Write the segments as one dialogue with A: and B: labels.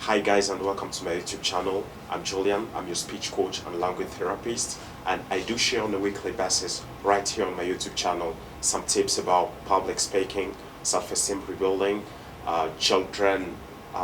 A: Hi guys, and welcome to my YouTube channel. I'm Julian, I'm your speech coach and language therapist, and I do share on a weekly basis right here on my YouTube channel some tips about public speaking, self-esteem rebuilding, children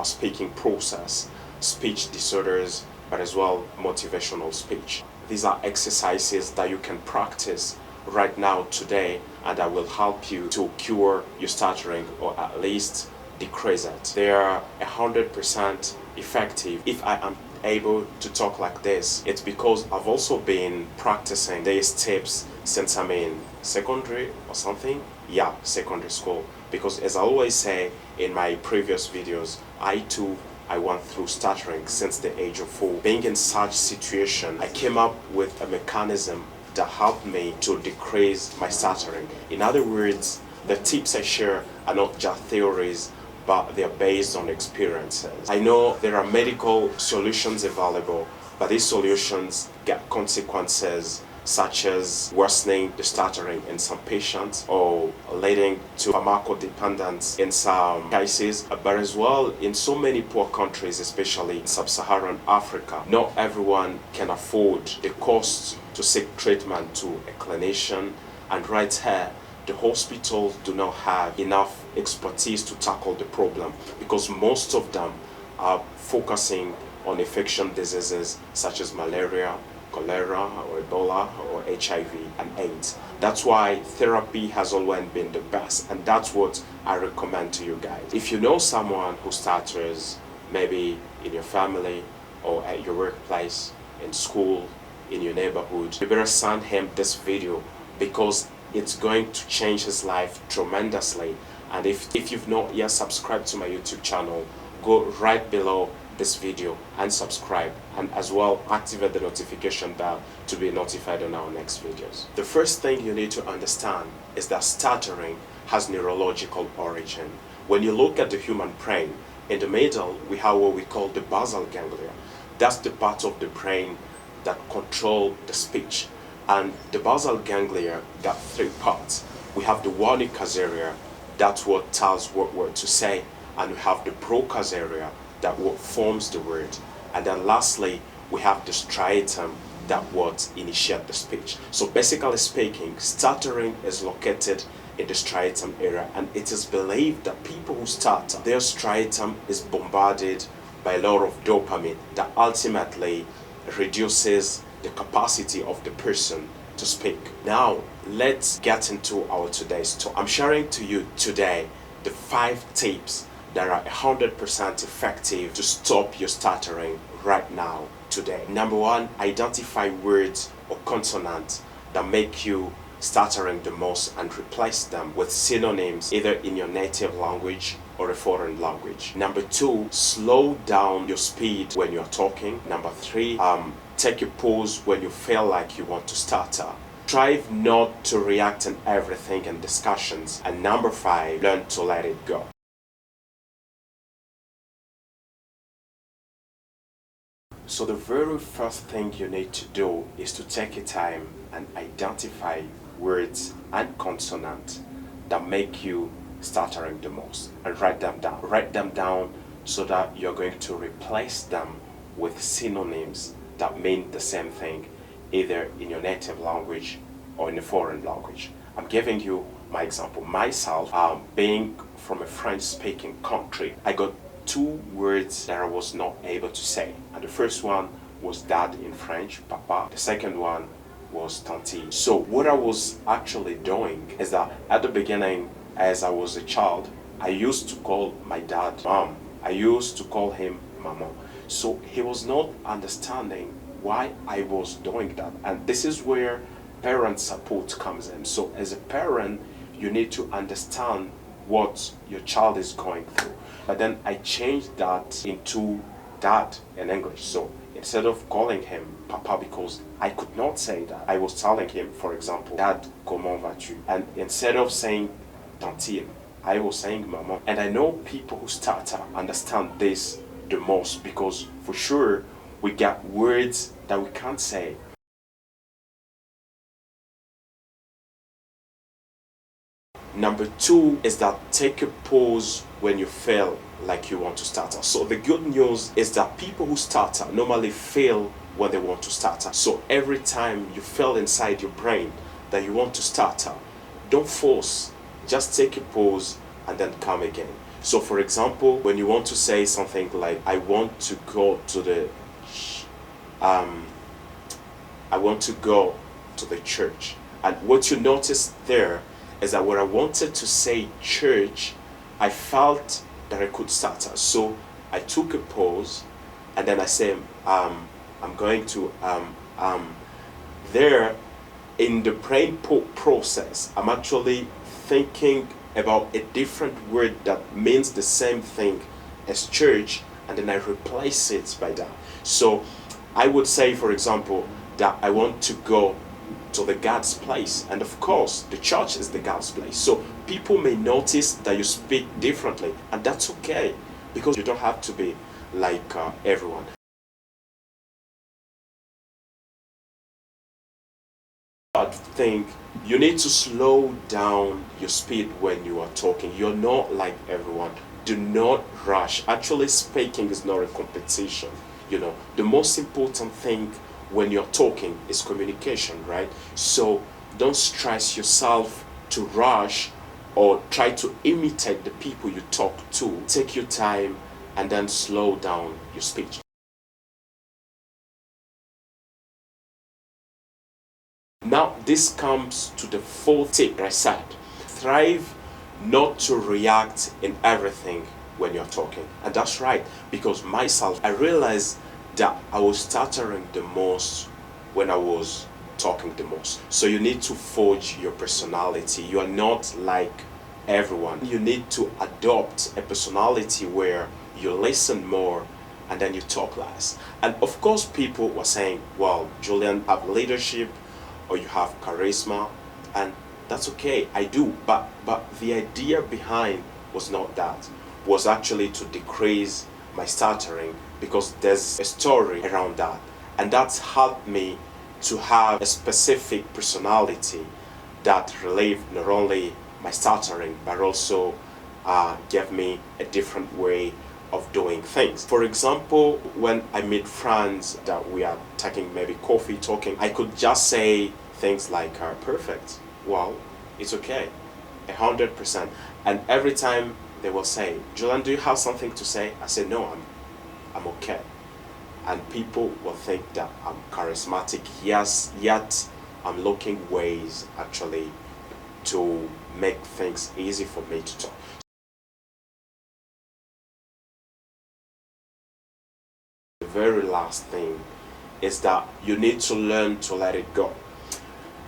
A: speaking process, speech disorders, but as well motivational speech. These are exercises that you can practice right now today, and that will help you to cure your stuttering or at least decrease it. They are 100% effective. If I am able to talk like this, it's because I've also been practicing these tips since I'm in secondary or something. Yeah, secondary school. Because as I always say in my previous videos, I went through stuttering since the age of 4. Being in such situation, I came up with a mechanism that helped me to decrease my stuttering. In other words, the tips I share are not just theories, but they're based on experiences. I know there are medical solutions available, but these solutions get consequences such as worsening the stuttering in some patients or leading to pharmacodependence in some cases, but as well in so many poor countries, especially in sub-Saharan Africa, not everyone can afford the cost to seek treatment to a clinician, and right here the hospitals do not have enough expertise to tackle the problem because most of them are focusing on infection diseases such as malaria, cholera, or Ebola, or HIV and AIDS. That's why therapy has always been the best, and that's what I recommend to you guys. If you know someone who stutters, maybe in your family or at your workplace, in school, in your neighborhood, you better send him this video because it's going to change his life tremendously. And if you've not yet subscribed to my YouTube channel, go right below this video and subscribe, and as well activate the notification bell to be notified on our next videos. The first thing you need to understand is that stuttering has neurological origin. When you look at the human brain, in the middle we have what we call the basal ganglia. That's the part of the brain that control the speech. And the basal ganglia got 3 parts. We have the Wernicke's area, that's what tells what word to say, and we have the Broca's area, that what forms the word, and then lastly we have the striatum, that what initiate the speech. So basically speaking, stuttering is located in the striatum area, and it is believed that people who stutter, their striatum is bombarded by a lot of dopamine that ultimately reduces the capacity of the person to speak. Now let's get into our today's talk. I'm sharing to you today the 5 tips that are 100% effective to stop your stuttering right now today. Number 1, identify words or consonants that make you stuttering the most and replace them with synonyms either in your native language or a foreign language. Number 2, slow down your speed when you're talking. Number 3, take a pause when you feel like you want to stutter. Strive not to react in everything in discussions. And number 5, learn to let it go. So the very first thing you need to do is to take a time and identify words and consonants that make you stuttering the most, and write them down. Write them down so that you're going to replace them with synonyms that mean the same thing, either in your native language or in a foreign language. I'm giving you my example. Myself, being from a French-speaking country, I got 2 words that I was not able to say. And the first one was dad in French, papa. The second one was tanti. So what I was actually doing is that at the beginning, as I was a child, I used to call my dad mom. I used to call him mama. So he was not understanding why I was doing that. And this is where parent support comes in. So as a parent, you need to understand what your child is going through. But then I changed that into dad in English. So instead of calling him papa, because I could not say that, I was telling him, for example, dad, comment vas-tu? And instead of saying tantine, I was saying mama. And I know people who stutter understand this the most, because for sure we get words that we can't say. Number two is that take a pause when you feel like you want to stutter. So the good news is that people who stutter normally fail when they want to stutter. So every time you feel inside your brain that you want to stutter, don't force, just take a pause and then come again. So for example, when you want to say something like, I want to go to the church. And what you notice there is that when I wanted to say church, I felt that I could stutter. So I took a pause and then I say, I'm going to, there in the brain process, I'm actually thinking about a different word that means the same thing as church, and then I replace it by that. So I would say, for example, that I want to go to the God's place, and of course the church is the God's place. So people may notice that you speak differently, and that's okay, because you don't have to be like everyone. I think you need to slow down your speed when you are talking. You're not like everyone. Do not rush. Actually, speaking is not a competition. You know, the most important thing when you're talking is communication, right? So don't stress yourself to rush or try to imitate the people you talk to. Take your time and then slow down your speech. Now this comes to the fourth tip I said. Thrive not to react in everything when you're talking. And that's right, because myself, I realized that I was stuttering the most when I was talking the most. So you need to forge your personality. You are not like everyone. You need to adopt a personality where you listen more and then you talk less. And of course people were saying, well, Julian, you have leadership or you have charisma, and that's okay, I do. But the idea behind was not that. Was actually to decrease my stuttering, because there's a story around that, and that's helped me to have a specific personality that relieved not only my stuttering but also gave me a different way of doing things. For example, when I meet friends that we are taking maybe coffee, talking, I could just say things like perfect, well, it's okay, 100%. And every time they will say, Julian, do you have something to say? I say, no, I'm okay. And people will think that I'm charismatic, yes, yet I'm looking ways actually to make things easy for me to talk. The very last thing is that you need to learn to let it go.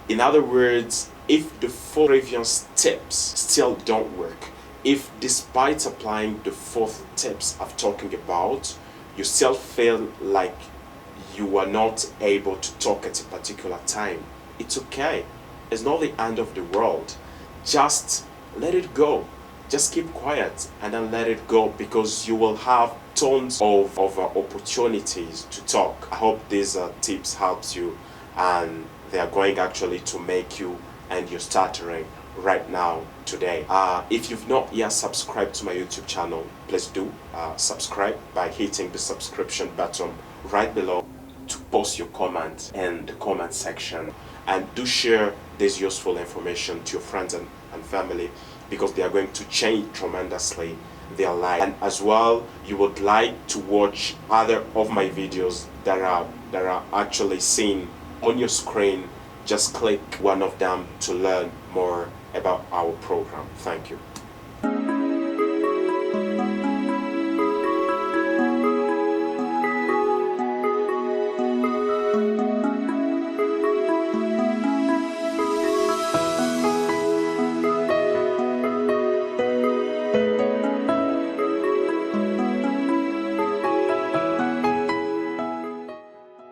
A: In other words, if the 4 previous tips still don't work, if despite applying the 4th tips I'm talking about, you still feel like you are not able to talk at a particular time, it's okay. It's not the end of the world. Just let it go. Just keep quiet and then let it go, because you will have tons of opportunities to talk. I hope these tips helps you, and they are going actually to make you and your stuttering right now today. If you've not yet subscribed to my YouTube channel, please do subscribe by hitting the subscription button right below, to post your comment in the comment section, and do share this useful information to your friends and family, because they are going to change tremendously their life. And as well, you would like to watch other of my videos that are actually seen on your screen, just click one of them to learn more about our program. Thank you.